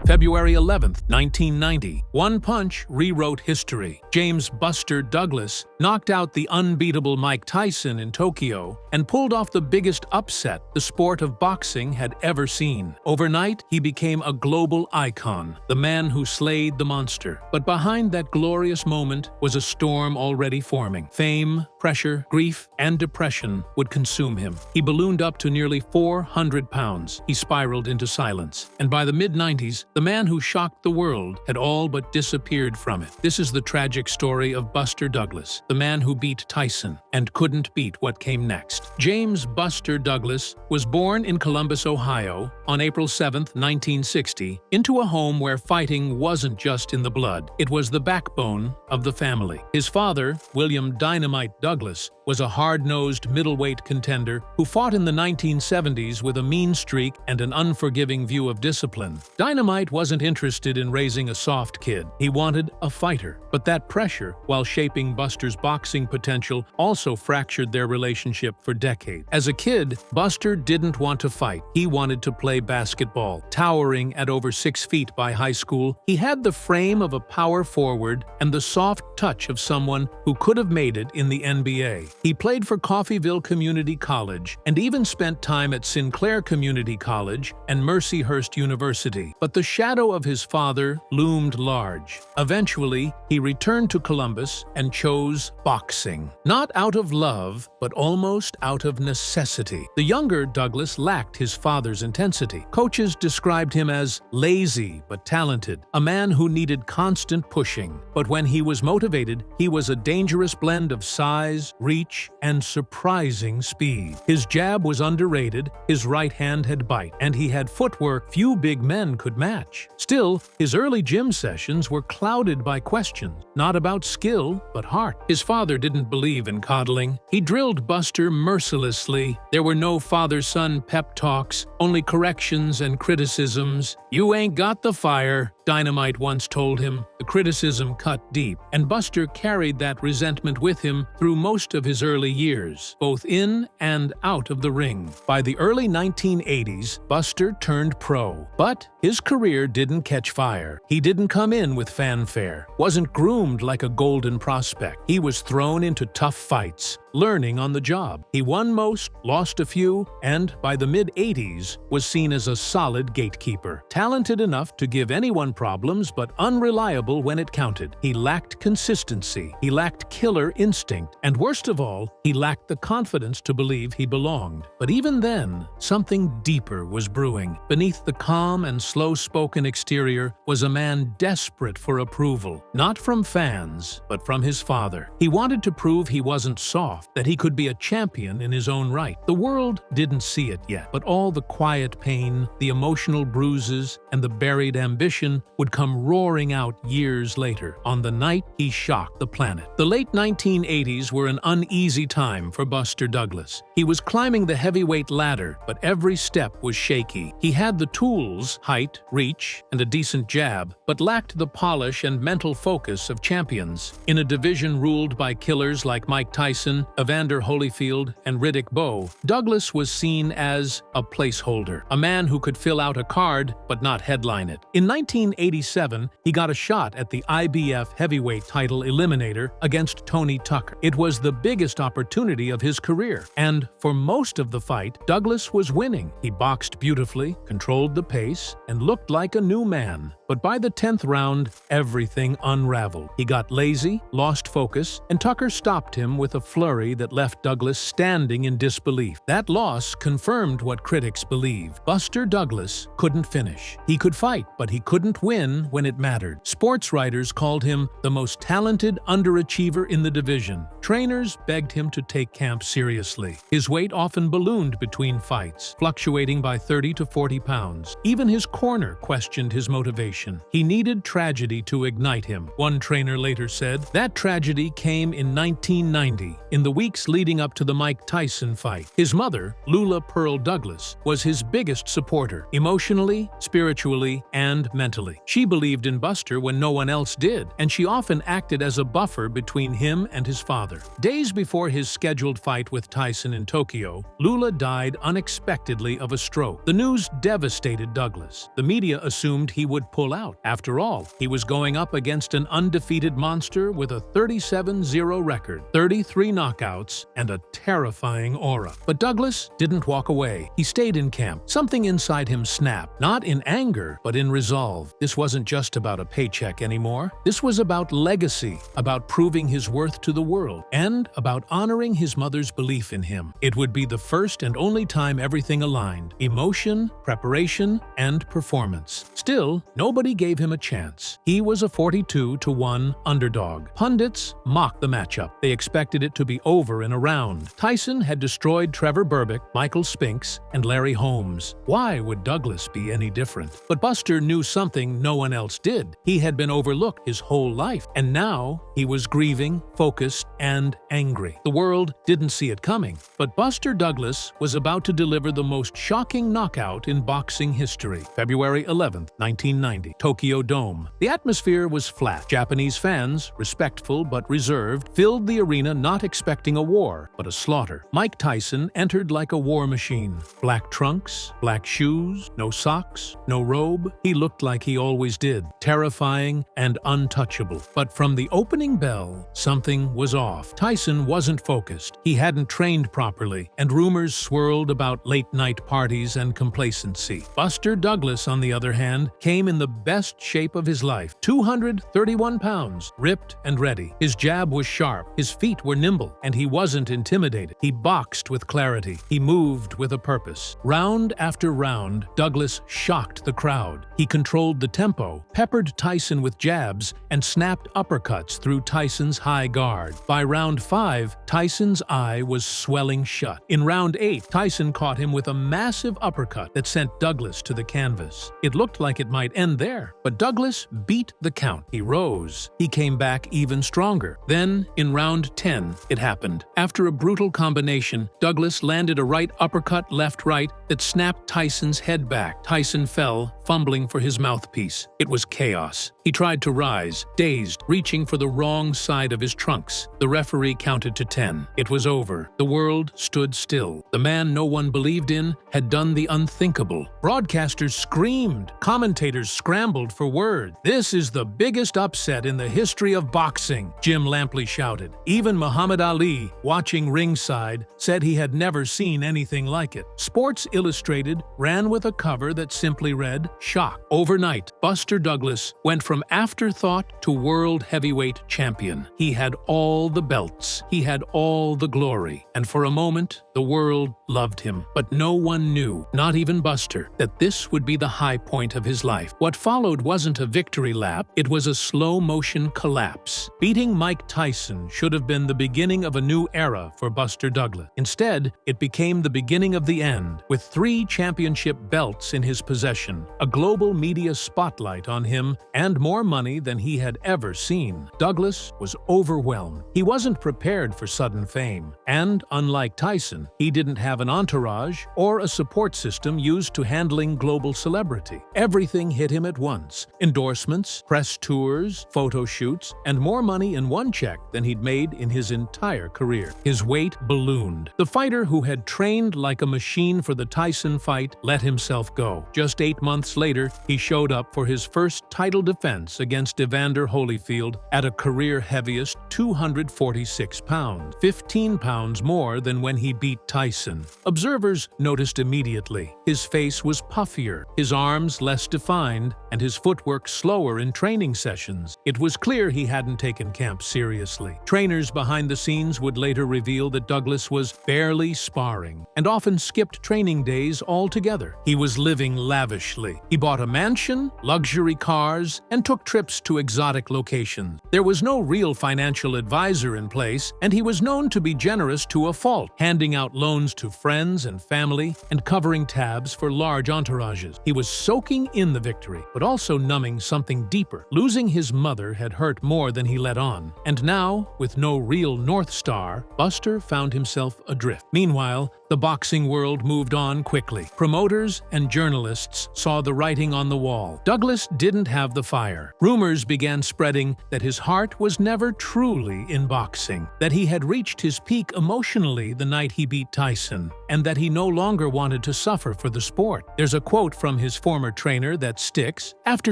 February 11, 1990. One punch rewrote history. James "Buster" Douglas knocked out the unbeatable Mike Tyson in Tokyo and pulled off the biggest upset the sport of boxing had ever seen. Overnight, he became a global icon, the man who slayed the monster. But behind that glorious moment was a storm already forming. Fame, pressure, grief, and depression would consume him. He ballooned up to nearly 400 pounds. He spiraled into silence. And by the mid-90s, the man who shocked the world had all but disappeared from it. This is the tragic story of Buster Douglas, the man who beat Tyson and couldn't beat what came next. James "Buster" Douglas was born in Columbus, Ohio, on April 7, 1960, into a home where fighting wasn't just in the blood. It was the backbone of the family. His father, William "Dynamite" Douglas, was a hard-nosed middleweight contender who fought in the 1970s with a mean streak and an unforgiving view of discipline. Dynamite wasn't interested in raising a soft kid. He wanted a fighter. But that pressure, while shaping Buster's boxing potential, also fractured their relationship for decades. As a kid, Buster didn't want to fight. He wanted to play basketball. Towering at over 6 feet by high school, he had the frame of a power forward and the soft touch of someone who could have made it in the NBA. He played for Coffeyville Community College and even spent time at Sinclair Community College and Mercyhurst University. But the shadow of his father loomed large. Eventually, he returned to Columbus and chose boxing. Not out of love, but almost out of necessity. The younger Douglas lacked his father's intensity. Coaches described him as lazy but talented, a man who needed constant pushing. But when he was motivated, he was a dangerous blend of size, reach, and surprising speed. His jab was underrated, his right hand had bite, and he had footwork few big men could match. Still, his early gym sessions were clouded by questions, not about skill, but heart. His father didn't believe in coddling. He drilled Buster mercilessly. There were no father-son pep talks, only corrections and criticisms. "You ain't got the fire," Dynamite once told him. The criticism cut deep, and Buster carried that resentment with him through most of his early years, both in and out of the ring. By the early 1980s, Buster turned pro. But his career didn't catch fire. He didn't come in with fanfare, wasn't groomed like a golden prospect. He was thrown into tough fights, learning on the job. He won most, lost a few, and by the mid-80s was seen as a solid gatekeeper. Talented enough to give anyone problems, but unreliable when it counted. He lacked consistency. He lacked killer instinct. And worst of all, he lacked the confidence to believe he belonged. But even then, something deeper was brewing. Beneath the calm and slow-spoken exterior was a man desperate for approval. Not from fans, but from his father. He wanted to prove he wasn't soft, that he could be a champion in his own right. The world didn't see it yet, but all the quiet pain, the emotional bruises, and the buried ambition would come roaring out years later, on the night he shocked the planet. The late 1980s were an uneasy time for Buster Douglas. He was climbing the heavyweight ladder, but every step was shaky. He had the tools, height, reach, and a decent jab, but lacked the polish and mental focus of champions. In a division ruled by killers like Mike Tyson, Evander Holyfield, and Riddick Bowe, Douglas was seen as a placeholder, a man who could fill out a card but not headline it. In 1987, he got a shot at the IBF heavyweight title eliminator against Tony Tucker. It was the biggest opportunity of his career, and for most of the fight, Douglas was winning. He boxed beautifully, controlled the pace, and looked like a new man. But by the 10th round, everything unraveled. He got lazy, lost focus, and Tucker stopped him with a flurry that left Douglas standing in disbelief. That loss confirmed what critics believe. Buster Douglas couldn't finish. He could fight, but he couldn't win when it mattered. Sports writers called him the most talented underachiever in the division. Trainers begged him to take camp seriously. His weight often ballooned between fights, fluctuating by 30 to 40 pounds. Even his corner questioned his motivation. motivation. He needed tragedy to ignite him. One trainer later said, that tragedy came in 1990, in the weeks leading up to the Mike Tyson fight. His mother, Lula Pearl Douglas, was his biggest supporter, emotionally, spiritually, and mentally. She believed in Buster when no one else did, and she often acted as a buffer between him and his father. Days before his scheduled fight with Tyson in Tokyo, Lula died unexpectedly of a stroke. The news devastated Douglas. The media assumed he would pull out. After all, he was going up against an undefeated monster with a 37-0 record, 33 knockouts, and a terrifying aura. But Douglas didn't walk away. He stayed in camp. Something inside him snapped, not in anger, but in resolve. This wasn't just about a paycheck anymore. This was about legacy, about proving his worth to the world, and about honoring his mother's belief in him. It would be the first and only time everything aligned: emotion, preparation, and performance. Still, nobody gave him a chance. He was a 42-1 underdog. Pundits mocked the matchup. They expected it to be over in a round. Tyson had destroyed Trevor Berbick, Michael Spinks, and Larry Holmes. Why would Douglas be any different? But Buster knew something no one else did. He had been overlooked his whole life, and now he was grieving, focused, and angry. The world didn't see it coming, but Buster Douglas was about to deliver the most shocking knockout in boxing history. February 11, 1990, Tokyo Dome. The atmosphere was flat. Japanese fans, respectful but reserved, filled the arena not expecting a war, but a slaughter. Mike Tyson entered like a war machine. Black trunks, black shoes, no socks, no robe. He looked like he always did, terrifying and untouchable. But from the opening bell, something was off. Tyson wasn't focused. He hadn't trained properly, and rumors swirled about late-night parties and complacency. Buster Douglas, on the other hand, came in the best shape of his life. 231 pounds, ripped and ready. His jab was sharp, his feet were nimble, and he wasn't intimidated. He boxed with clarity. He moved with a purpose. Round after round, Douglas shocked the crowd. He controlled the tempo, peppered Tyson with jabs, and snapped uppercuts through Tyson's high guard. By round 5, Tyson's eye was swelling shut. In round 8, Tyson caught him with a massive uppercut that sent Douglas to the canvas. It looked like it might end there, but Douglas beat the count. He rose. He came back even stronger. Then, in round 10, it happened. After a brutal combination, Douglas landed a right uppercut left-right that snapped Tyson's head back. Tyson fell, fumbling for his mouthpiece. It was chaos. He tried to rise, dazed, reaching for the wrong side of his trunks. The referee counted to 10. It was over. The world stood still. The man no one believed in had done the unthinkable. Broadcasters screamed. Commentators scrambled for words. "This is the biggest upset in the history of boxing," Jim Lampley shouted. Even Muhammad Ali, watching ringside, said he had never seen anything like it. Sports Illustrated ran with a cover that simply read, "Shock." Overnight, Buster Douglas went from afterthought to world heavyweight champion. He had all the belts. He had all the glory. And for a moment, the world loved him. But no one knew, not even Buster, that this would be the high point of his life. What followed wasn't a victory lap, it was a slow-motion collapse. Beating Mike Tyson should have been the beginning of a new era for Buster Douglas. Instead, it became the beginning of the end. With 3 championship belts in his possession, a global media spotlight on him, and more money than he had ever seen, Douglas was overwhelmed. He wasn't prepared for sudden fame. And, unlike Tyson, he didn't have an entourage or a support system used to handling global celebrity. Everything hit him at once. Endorsements, press tours, photo shoots, and more money in one check than he'd made in his entire career. His weight ballooned. The fighter who had trained like a machine for the Tyson fight let himself go. Just 8 months later, he showed up for his first title defense against Evander Holyfield at a career heaviest 246 pounds, 15 pounds more than when he beat Tyson. Observers noticed immediately. His face was puffier, his arms less defined, and his footwork slower in training sessions. It was clear he hadn't taken camp seriously. Trainers behind the scenes would later reveal that Douglas was barely sparring and often skipped training days altogether. He was living lavishly. He bought a mansion, luxury cars, and took trips to exotic locations. There was no real financial advisor in place, and he was known to be generous to a fault, handing out loans to friends and family and covering tabs for large entourages. He was soaking in the victory, but also numbing something deeper. Losing his mother had hurt more than he let on. And now, with no real North Star, Buster found himself adrift. Meanwhile, the boxing world moved on quickly. Promoters and journalists saw the writing on the wall. Douglas didn't have the fire. Rumors began spreading that his heart was never truly in boxing, that he had reached his peak emotionally the night he beat Tyson, and that he no longer wanted to suffer for the sport. There's a quote from his former trainer that sticks. After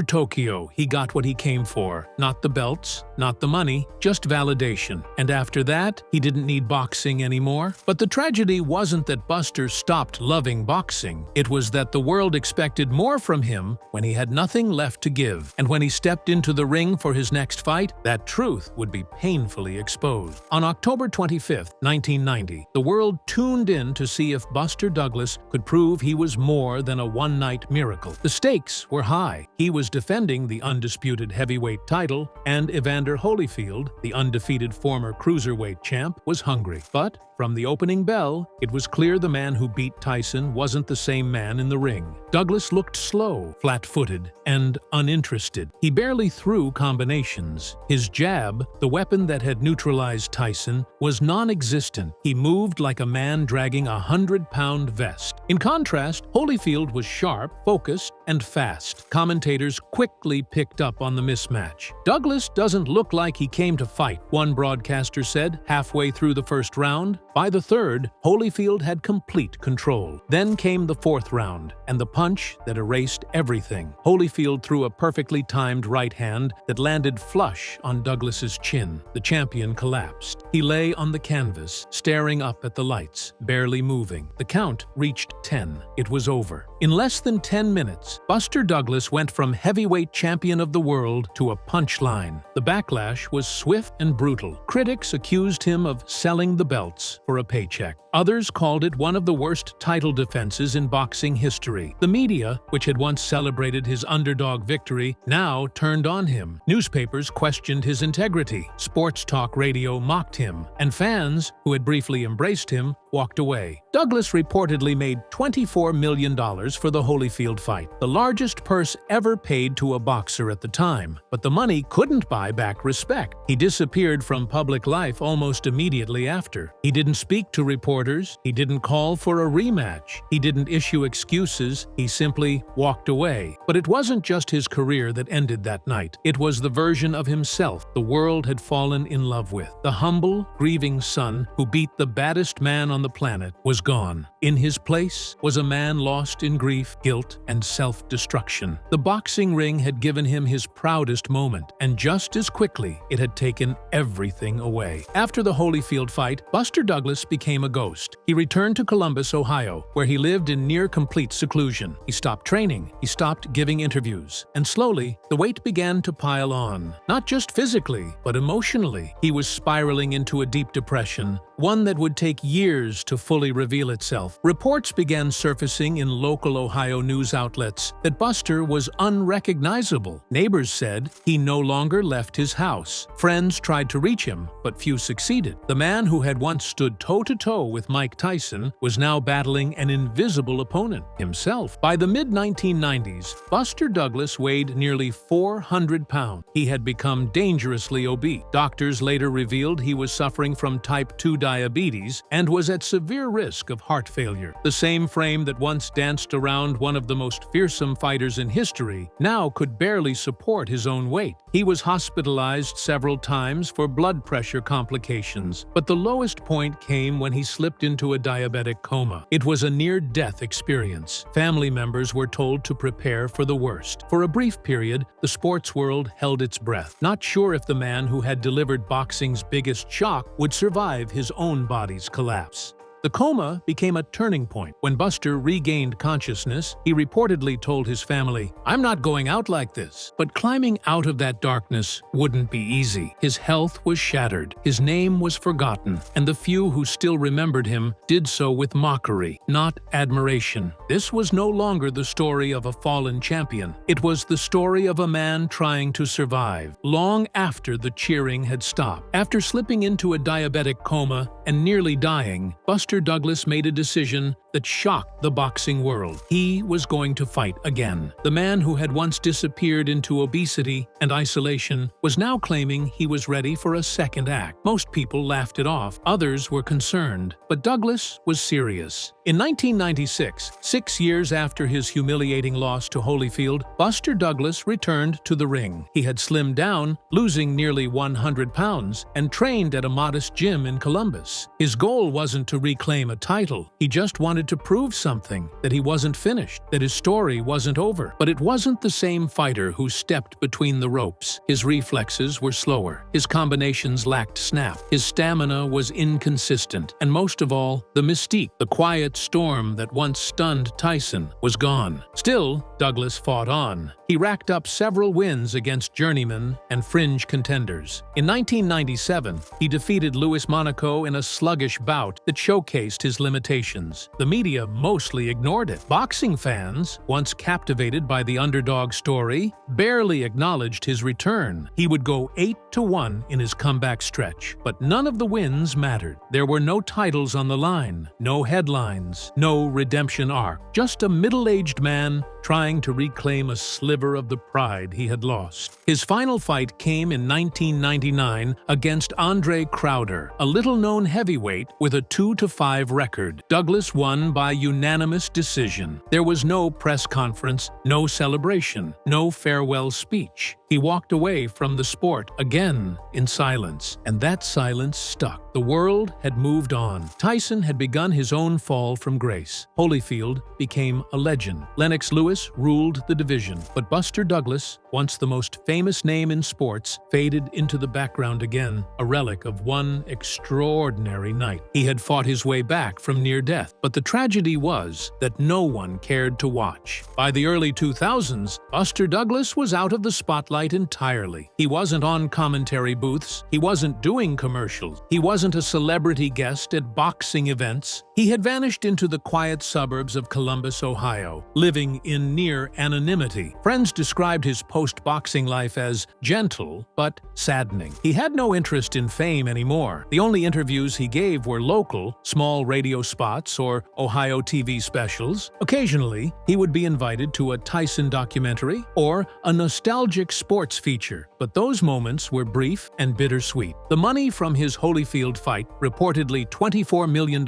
Tokyo, he got what he came for. Not the belts, not the money, just validation. And after that, he didn't need boxing anymore. But the tragedy wasn't that Buster stopped loving boxing. It was that the world expected more from him when he had nothing left to give. And when he stepped into the ring for his next fight, that truth would be painfully exposed. On October 25, 1990, the world tuned in to see if Buster Douglas could prove he was more than a one-night miracle. The stakes were high. He was defending the undisputed heavyweight title, and Evander Holyfield, the undefeated former cruiserweight champ, was hungry. But from the opening bell, it was clear the man who beat Tyson wasn't the same man in the ring. Douglas looked slow, flat-footed, and uninterested. He barely threw combinations. His jab, the weapon that had neutralized Tyson, was non-existent. He moved like a man dragging a 100-pound vest. In contrast, Holyfield was sharp, focused, and fast. Commentators quickly picked up on the mismatch. "Douglas doesn't look like he came to fight," one broadcaster said halfway through the first round. By the third, Holyfield had complete control. Then came the fourth round, and the punch that erased everything. Holyfield threw a perfectly timed right hand that landed flush on Douglas's chin. The champion collapsed. He lay on the canvas, staring up at the lights, barely moving. The count reached 10. It was over. In less than 10 minutes, Buster Douglas went from heavyweight champion of the world to a punchline. The backlash was swift and brutal. Critics accused him of selling the belts for a paycheck. Others called it one of the worst title defenses in boxing history. The media, which had once celebrated his underdog victory, now turned on him. Newspapers questioned his integrity. Sports talk radio mocked him, and fans, who had briefly embraced him, walked away. Douglas reportedly made $24 million for the Holyfield fight, the largest purse ever paid to a boxer at the time. But the money couldn't buy back respect. He disappeared from public life almost immediately after. He didn't speak to reporters. He didn't call for a rematch. He didn't issue excuses. He simply walked away. But it wasn't just his career that ended that night. It was the version of himself the world had fallen in love with. The humble, grieving son who beat the baddest man on the planet was gone. In his place was a man lost in grief, guilt, and self-destruction. The boxing ring had given him his proudest moment, and just as quickly it had taken everything away. After the Holyfield fight, Buster Douglas became a ghost. He returned to Columbus, Ohio, where he lived in near-complete seclusion. He stopped training, he stopped giving interviews, and slowly, the weight began to pile on. Not just physically, but emotionally. He was spiraling into a deep depression, one that would take years to fully reveal itself. Reports began surfacing in local Ohio news outlets that Buster was unrecognizable. Neighbors said he no longer left his house. Friends tried to reach him, but few succeeded. The man who had once stood toe-to-toe with Mike Tyson was now battling an invisible opponent, himself. By the mid-1990s, Buster Douglas weighed nearly 400 pounds. He had become dangerously obese. Doctors later revealed he was suffering from type 2 diabetes and was at severe risk of heart failure. The same frame that once danced around one of the most fearsome fighters in history now could barely support his own weight. He was hospitalized several times for blood pressure complications, but the lowest point came when he slipped into a diabetic coma. It was a near-death experience. Family members were told to prepare for the worst. For a brief period, the sports world held its breath, not sure if the man who had delivered boxing's biggest shock would survive his own body's collapse. The coma became a turning point. When Buster regained consciousness, he reportedly told his family, "I'm not going out like this." But climbing out of that darkness wouldn't be easy. His health was shattered, his name was forgotten, and the few who still remembered him did so with mockery, not admiration. This was no longer the story of a fallen champion. It was the story of a man trying to survive, long after the cheering had stopped. After slipping into a diabetic coma and nearly dying, Buster Buster Douglas made a decision that shocked the boxing world. He was going to fight again. The man who had once disappeared into obesity and isolation was now claiming he was ready for a second act. Most people laughed it off, others were concerned, but Douglas was serious. In 1996, 6 years after his humiliating loss to Holyfield, Buster Douglas returned to the ring. He had slimmed down, losing nearly 100 pounds, and trained at a modest gym in Columbus. His goal wasn't to reclaim a title. He just wanted to prove something, that he wasn't finished, that his story wasn't over. But it wasn't the same fighter who stepped between the ropes. His reflexes were slower. His combinations lacked snap. His stamina was inconsistent. And most of all, the mystique, the quiet storm that once stunned Tyson, was gone. Still, Douglas fought on. He racked up several wins against journeymen and fringe contenders. In 1997, he defeated Louis Monaco in a sluggish bout that showcased his limitations. The media mostly ignored it. Boxing fans, once captivated by the underdog story, barely acknowledged his return. He would go 8-1 in his comeback stretch, but none of the wins mattered. There were no titles on the line, no headlines, no redemption arc, just a middle-aged man trying to reclaim a sliver of the pride he had lost. His final fight came in 1999 against Andre Crowder, a little-known heavyweight with a 2-5 record. Douglas won by unanimous decision. There was no press conference, no celebration, no farewell speech. He walked away from the sport again in silence, and that silence stuck. The world had moved on. Tyson had begun his own fall from grace. Holyfield became a legend. Lennox Lewis ruled the division, but Buster Douglas, once the most famous name in sports, faded into the background again, a relic of one extraordinary night. He had fought his way back from near death, but the tragedy was that no one cared to watch. By the early 2000s, Buster Douglas was out of the spotlight entirely. He wasn't on commentary booths. He wasn't doing commercials. He wasn't a celebrity guest at boxing events. He had vanished into the quiet suburbs of Columbus, Ohio, living in near anonymity. Friends described his post-boxing life as gentle but saddening. He had no interest in fame anymore. The only interviews he gave were local, small radio spots or Ohio TV specials. Occasionally, he would be invited to a Tyson documentary or a nostalgic sports feature, but those moments were brief and bittersweet. The money from his Holyfield fight, reportedly $24 million,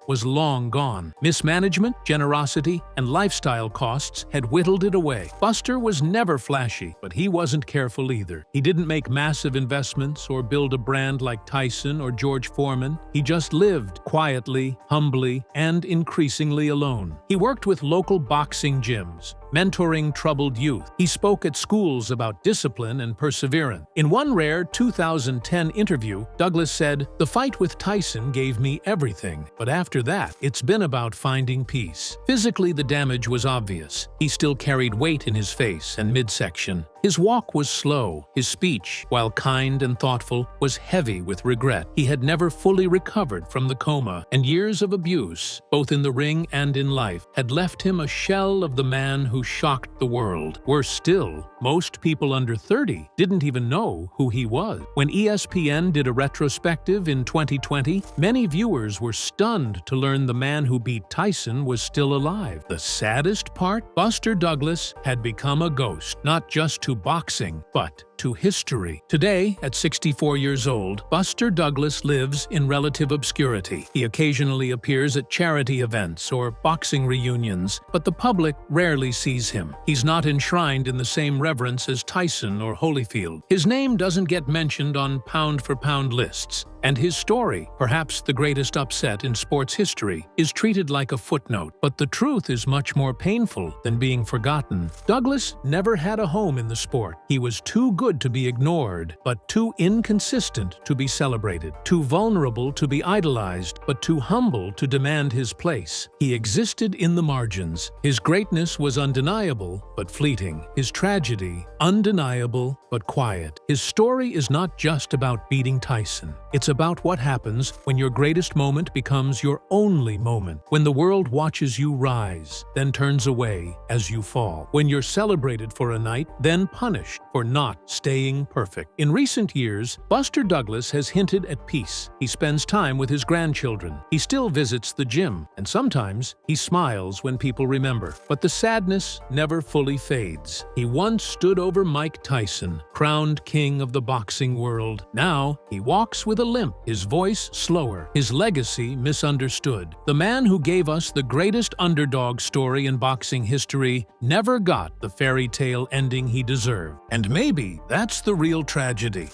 was long gone. Mismanagement, generosity, and lifestyle costs had whittled it away. Buster was never flashy, but he wasn't careful either. He didn't make massive investments or build a brand like Tyson or George Foreman. He just lived quietly, humbly, and increasingly alone. He worked with local boxing gyms, mentoring troubled youth. He spoke at schools about discipline and perseverance. In one rare 2010 interview, Douglas said, "The fight with Tyson gave me everything, but after that, it's been about finding peace." Physically, the damage was obvious. He still carried weight in his face and midsection. His walk was slow. His speech, while kind and thoughtful, was heavy with regret. He had never fully recovered from the coma, and years of abuse, both in the ring and in life, had left him a shell of the man who shocked the world. Worse still, most people under 30 didn't even know who he was. When ESPN did a retrospective in 2020, many viewers were stunned to learn the man who beat Tyson was still alive. The saddest part? Buster Douglas had become a ghost, not just to boxing, but to history. Today, at 64 years old, Buster Douglas lives in relative obscurity. He occasionally appears at charity events or boxing reunions, but the public rarely sees him. He's not enshrined in the same reverence as Tyson or Holyfield. His name doesn't get mentioned on pound-for-pound lists, and his story, perhaps the greatest upset in sports history, is treated like a footnote. But the truth is much more painful than being forgotten. Douglas never had a home in the sport. He was too good to be ignored, but too inconsistent to be celebrated, too vulnerable to be idolized, but too humble to demand his place. He existed in the margins. His greatness was undeniable, but fleeting. His tragedy, undeniable, but quiet. His story is not just about beating Tyson. It's about what happens when your greatest moment becomes your only moment, when the world watches you rise, then turns away as you fall, when you're celebrated for a night, then punished for not staying perfect. In recent years, Buster Douglas has hinted at peace. He spends time with his grandchildren. He still visits the gym, and sometimes he smiles when people remember. But the sadness never fully fades. He once stood over Mike Tyson, crowned king of the boxing world. Now, he walks with a limp, his voice slower, his legacy misunderstood. The man who gave us the greatest underdog story in boxing history never got the fairy tale ending he deserved. And maybe that's the real tragedy.